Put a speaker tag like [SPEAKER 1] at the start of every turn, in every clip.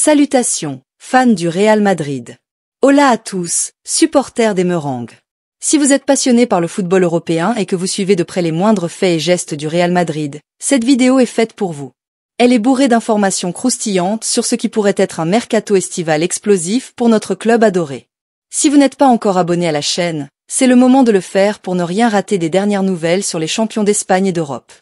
[SPEAKER 1] Salutations, fans du Real Madrid. Hola à tous, supporters des Merengues. Si vous êtes passionné par le football européen et que vous suivez de près les moindres faits et gestes du Real Madrid, cette vidéo est faite pour vous. Elle est bourrée d'informations croustillantes sur ce qui pourrait être un mercato estival explosif pour notre club adoré. Si vous n'êtes pas encore abonné à la chaîne, c'est le moment de le faire pour ne rien rater des dernières nouvelles sur les champions d'Espagne et d'Europe.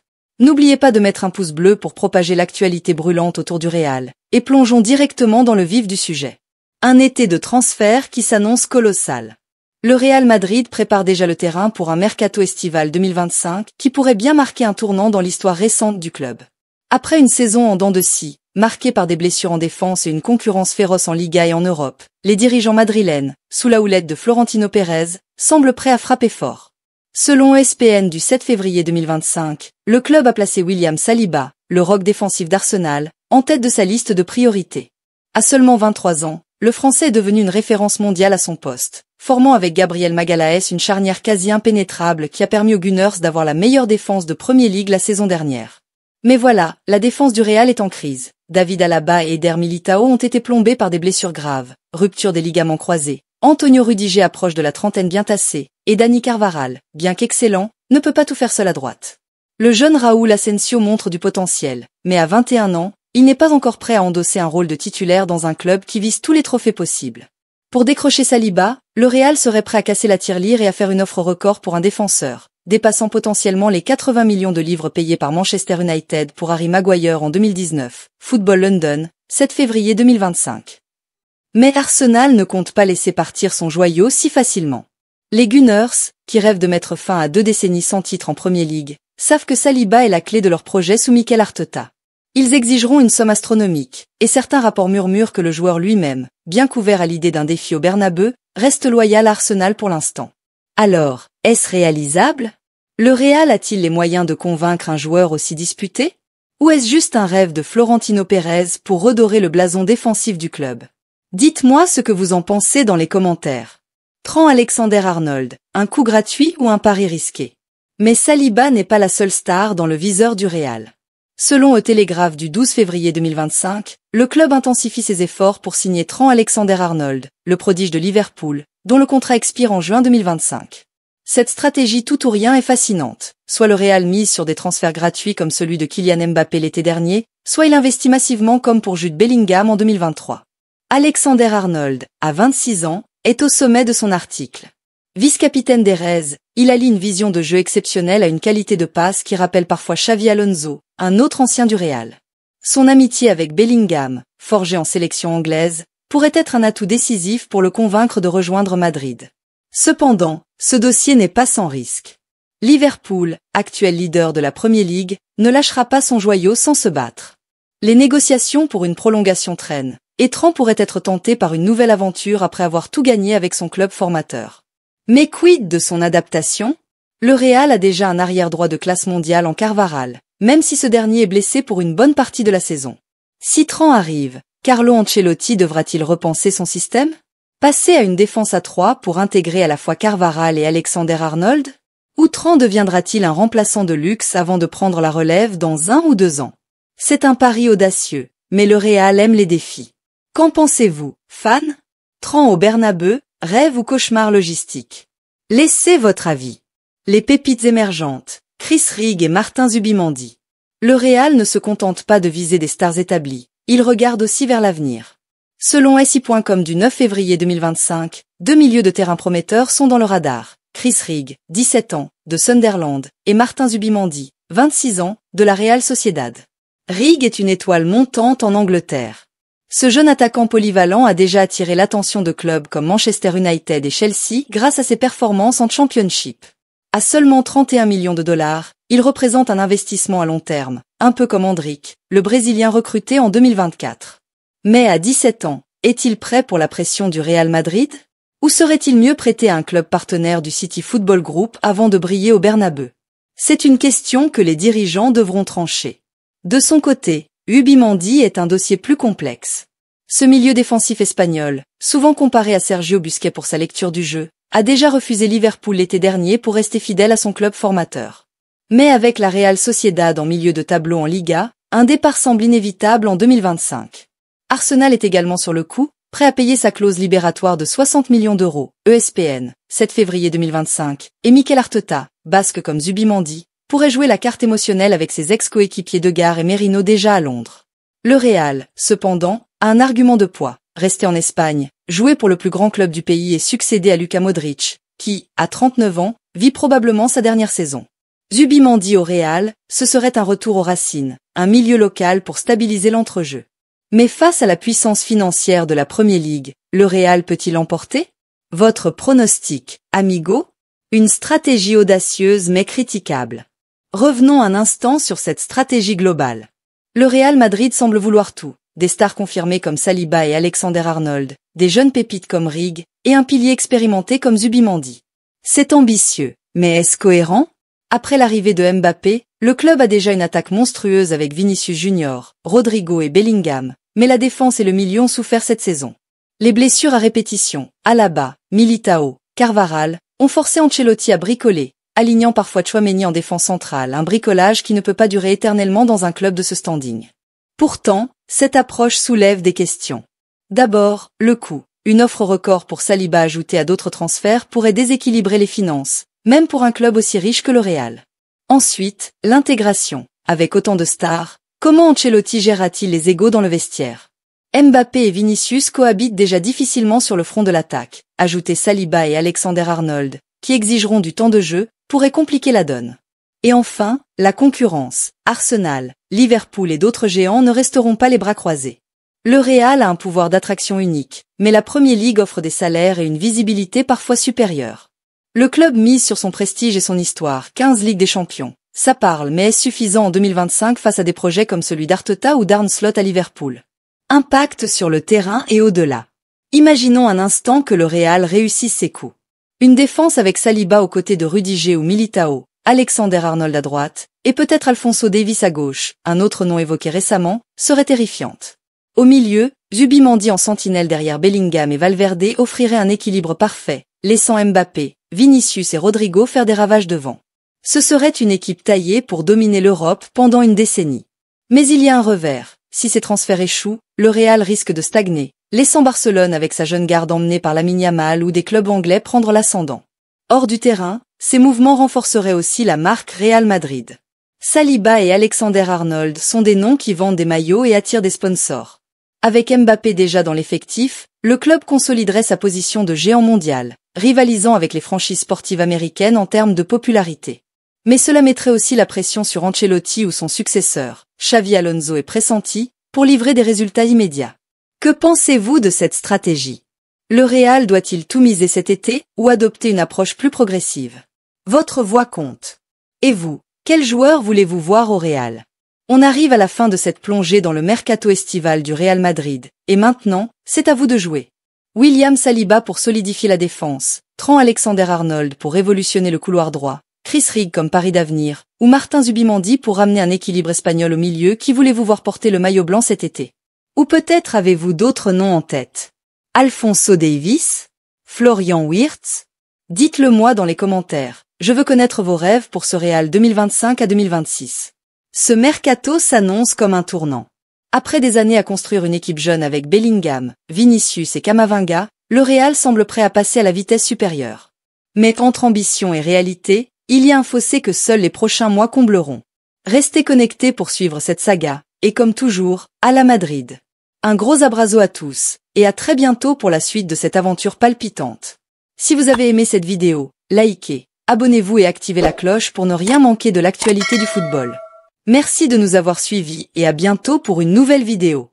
[SPEAKER 1] N'oubliez pas de mettre un pouce bleu pour propager l'actualité brûlante autour du Real, et plongeons directement dans le vif du sujet. Un été de transfert qui s'annonce colossal. Le Real Madrid prépare déjà le terrain pour un mercato estival 2025 qui pourrait bien marquer un tournant dans l'histoire récente du club. Après une saison en dents de scie, marquée par des blessures en défense et une concurrence féroce en Liga et en Europe, les dirigeants madrilènes, sous la houlette de Florentino Pérez, semblent prêts à frapper fort. Selon ESPN du 7 février 2025, le club a placé William Saliba, le roc défensif d'Arsenal, en tête de sa liste de priorités. À seulement 23 ans, le Français est devenu une référence mondiale à son poste, formant avec Gabriel Magalhaes une charnière quasi impénétrable qui a permis aux Gunners d'avoir la meilleure défense de Premier League la saison dernière. Mais voilà, la défense du Real est en crise. David Alaba et Eder Militao ont été plombés par des blessures graves, rupture des ligaments croisés. Antonio Rudiger approche de la trentaine bien tassée, et Dani Carvajal, bien qu'excellent, ne peut pas tout faire seul à droite. Le jeune Raúl Asensio montre du potentiel, mais à 21 ans, il n'est pas encore prêt à endosser un rôle de titulaire dans un club qui vise tous les trophées possibles. Pour décrocher Saliba, le Real serait prêt à casser la tirelire et à faire une offre record pour un défenseur, dépassant potentiellement les 80 millions de livres payés par Manchester United pour Harry Maguire en 2019, Football London, 7 février 2025. Mais Arsenal ne compte pas laisser partir son joyau si facilement. Les Gunners, qui rêvent de mettre fin à 2 décennies sans titre en Premier League, savent que Saliba est la clé de leur projet sous Mikel Arteta. Ils exigeront une somme astronomique, et certains rapports murmurent que le joueur lui-même, bien couvert à l'idée d'un défi au Bernabeu, reste loyal à Arsenal pour l'instant. Alors, est-ce réalisable? Le Real a-t-il les moyens de convaincre un joueur aussi disputé? Ou est-ce juste un rêve de Florentino Pérez pour redorer le blason défensif du club? Dites-moi ce que vous en pensez dans les commentaires. Trent Alexander-Arnold, un coup gratuit ou un pari risqué? Mais Saliba n'est pas la seule star dans le viseur du Real. Selon Télégraphe du 12 février 2025, le club intensifie ses efforts pour signer Trent Alexander-Arnold, le prodige de Liverpool, dont le contrat expire en juin 2025. Cette stratégie tout ou rien est fascinante. Soit le Real mise sur des transferts gratuits comme celui de Kylian Mbappé l'été dernier, soit il investit massivement comme pour Jude Bellingham en 2023. Alexander-Arnold, à 26 ans, est au sommet de son article. Vice-capitaine des Reds, il allie une vision de jeu exceptionnelle à une qualité de passe qui rappelle parfois Xavi Alonso, un autre ancien du Real. Son amitié avec Bellingham, forgée en sélection anglaise, pourrait être un atout décisif pour le convaincre de rejoindre Madrid. Cependant, ce dossier n'est pas sans risque. Liverpool, actuel leader de la Premier League, ne lâchera pas son joyau sans se battre. Les négociations pour une prolongation traînent, et Trent pourrait être tenté par une nouvelle aventure après avoir tout gagné avec son club formateur. Mais quid de son adaptation? Le Real a déjà un arrière-droit de classe mondiale en Carvajal, même si ce dernier est blessé pour une bonne partie de la saison. Si Trent arrive, Carlo Ancelotti devra-t-il repenser son système? Passer à une défense à 3 pour intégrer à la fois Carvajal et Alexander-Arnold? Ou Trent deviendra-t-il un remplaçant de luxe avant de prendre la relève dans 1 ou 2 ans? C'est un pari audacieux, mais le Real aime les défis. Qu'en pensez-vous, fans? Trent au Bernabeu, rêve ou cauchemar logistique? Laissez votre avis. Les pépites émergentes, Chris Rigg et Martin Zubimendi. Le Real ne se contente pas de viser des stars établies, il regarde aussi vers l'avenir. Selon SI.com du 9 février 2025, 2 milieux de terrain prometteurs sont dans le radar. Chris Rigg, 17 ans, de Sunderland, et Martin Zubimendi, 26 ans, de la Real Sociedad. Rigg est une étoile montante en Angleterre. Ce jeune attaquant polyvalent a déjà attiré l'attention de clubs comme Manchester United et Chelsea grâce à ses performances en Championship. À seulement 31 millions de dollars, il représente un investissement à long terme, un peu comme Endrick, le Brésilien recruté en 2024. Mais à 17 ans, est-il prêt pour la pression du Real Madrid? Ou serait-il mieux prêté à un club partenaire du City Football Group avant de briller au Bernabeu? C'est une question que les dirigeants devront trancher. De son côté, Zubimendi est un dossier plus complexe. Ce milieu défensif espagnol, souvent comparé à Sergio Busquets pour sa lecture du jeu, a déjà refusé Liverpool l'été dernier pour rester fidèle à son club formateur. Mais avec la Real Sociedad en milieu de tableau en Liga, un départ semble inévitable en 2025. Arsenal est également sur le coup, prêt à payer sa clause libératoire de 60 millions d'euros, ESPN, 7 février 2025, et Mikel Arteta, basque comme Zubimendi, pourrait jouer la carte émotionnelle avec ses ex-coéquipiers Degar et Merino déjà à Londres. Le Real, cependant, a un argument de poids, rester en Espagne, jouer pour le plus grand club du pays et succéder à Luka Modric, qui, à 39 ans, vit probablement sa dernière saison. Zubimendi au Real, ce serait un retour aux racines, un milieu local pour stabiliser l'entrejeu. Mais face à la puissance financière de la Premier League, le Real peut-il l'emporter? Votre pronostic, amigo? Une stratégie audacieuse mais critiquable. Revenons un instant sur cette stratégie globale. Le Real Madrid semble vouloir tout, des stars confirmées comme Saliba et Alexander-Arnold, des jeunes pépites comme Rig, et un pilier expérimenté comme Zubimendi. C'est ambitieux, mais est-ce cohérent? Après l'arrivée de Mbappé, le club a déjà une attaque monstrueuse avec Vinicius Junior, Rodrigo et Bellingham, mais la défense et le milieu ont souffert cette saison. Les blessures à répétition, Alaba, Militao, Carvajal, ont forcé Ancelotti à bricoler, alignant parfois Tchouaméni en défense centrale, un bricolage qui ne peut pas durer éternellement dans un club de ce standing. Pourtant, cette approche soulève des questions. D'abord, le coût. Une offre record pour Saliba ajoutée à d'autres transferts pourrait déséquilibrer les finances, même pour un club aussi riche que le Real. Ensuite, l'intégration. Avec autant de stars, comment Ancelotti gérera-t-il les égos dans le vestiaire? Mbappé et Vinicius cohabitent déjà difficilement sur le front de l'attaque. Ajouter Saliba et Alexander-Arnold, qui exigeront du temps de jeu, pourrait compliquer la donne. Et enfin, la concurrence. Arsenal, Liverpool et d'autres géants ne resteront pas les bras croisés. Le Real a un pouvoir d'attraction unique, mais la Premier League offre des salaires et une visibilité parfois supérieure. Le club mise sur son prestige et son histoire, 15 Ligues des Champions. Ça parle, mais est-ce suffisant en 2025 face à des projets comme celui d'Arteta ou d'Arne Slot à Liverpool? Impact sur le terrain et au-delà. Imaginons un instant que le Real réussisse ses coups. Une défense avec Saliba aux côtés de Rudiger ou Militao, Alexander-Arnold à droite, et peut-être Alphonso Davies à gauche, un autre nom évoqué récemment, serait terrifiante. Au milieu, Zubimendi en sentinelle derrière Bellingham et Valverde offrirait un équilibre parfait, laissant Mbappé, Vinicius et Rodrigo faire des ravages devant. Ce serait une équipe taillée pour dominer l'Europe pendant une décennie. Mais il y a un revers. Si ces transferts échouent, le Real risque de stagner, laissant Barcelone avec sa jeune garde emmenée par Lamine Yamal ou des clubs anglais prendre l'ascendant. Hors du terrain, ces mouvements renforceraient aussi la marque Real Madrid. Saliba et Alexander-Arnold sont des noms qui vendent des maillots et attirent des sponsors. Avec Mbappé déjà dans l'effectif, le club consoliderait sa position de géant mondial, rivalisant avec les franchises sportives américaines en termes de popularité. Mais cela mettrait aussi la pression sur Ancelotti ou son successeur, Xavi Alonso est pressenti, pour livrer des résultats immédiats. Que pensez-vous de cette stratégie? Le Real doit-il tout miser cet été ou adopter une approche plus progressive? Votre voix compte. Et vous, quel joueur voulez-vous voir au Real? On arrive à la fin de cette plongée dans le mercato estival du Real Madrid, et maintenant, c'est à vous de jouer. William Saliba pour solidifier la défense, Trent Alexander-Arnold pour révolutionner le couloir droit, Chris Rig comme pari d'avenir, ou Martin Zubimendi pour ramener un équilibre espagnol au milieu. Qui voulez-vous voir porter le maillot blanc cet été? Ou peut-être avez-vous d'autres noms en tête? Alphonso Davies? Florian Wirtz? Dites-le moi dans les commentaires, je veux connaître vos rêves pour ce Real 2025 à 2026. Ce mercato s'annonce comme un tournant. Après des années à construire une équipe jeune avec Bellingham, Vinicius et Camavinga, le Real semble prêt à passer à la vitesse supérieure. Mais entre ambition et réalité, il y a un fossé que seuls les prochains mois combleront. Restez connectés pour suivre cette saga, et comme toujours, à la Madrid. Un gros abrazo à tous, et à très bientôt pour la suite de cette aventure palpitante. Si vous avez aimé cette vidéo, likez, abonnez-vous et activez la cloche pour ne rien manquer de l'actualité du football. Merci de nous avoir suivis et à bientôt pour une nouvelle vidéo.